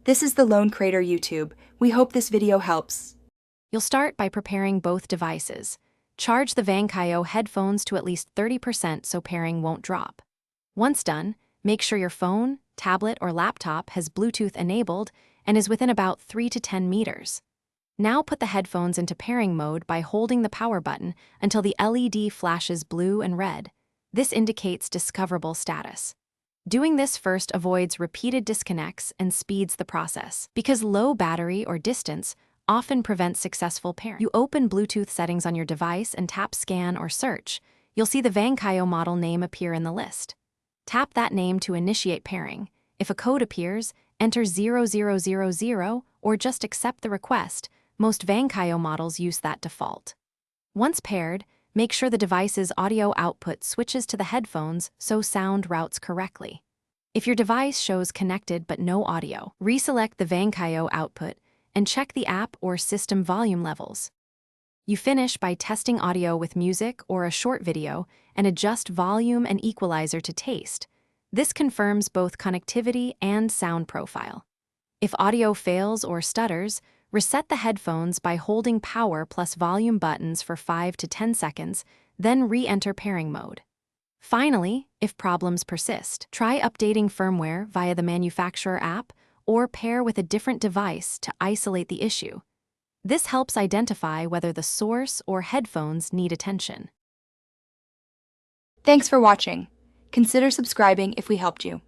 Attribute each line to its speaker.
Speaker 1: This is the Lone Crater YouTube. We hope this video helps.
Speaker 2: You'll start by preparing both devices. Charge the Vankyo headphones to at least 30% so pairing won't drop. Once done, make sure your phone, tablet, or laptop has Bluetooth enabled and is within about 3 to 10 meters. Now put the headphones into pairing mode by holding the power button until the LED flashes blue and red. This indicates discoverable status. Doing this first avoids repeated disconnects and speeds the process, because low battery or distance often prevents successful pairing. You open Bluetooth settings on your device and tap Scan or Search. You'll see the Vankyo model name appear in the list. Tap that name to initiate pairing. If a code appears, enter 0000 or just accept the request. Most Vankyo models use that default. Once paired, make sure the device's audio output switches to the headphones so sound routes correctly. If your device shows connected but no audio, reselect the Vankyo output and check the app or system volume levels. You finish by testing audio with music or a short video and adjust volume and equalizer to taste. This confirms both connectivity and sound profile. If audio fails or stutters, reset the headphones by holding power plus volume buttons for 5 to 10 seconds, then re-enter pairing mode. Finally, if problems persist, try updating firmware via the manufacturer app or pair with a different device to isolate the issue. This helps identify whether the source or headphones need attention.
Speaker 1: Thanks for watching. Consider subscribing if we helped you.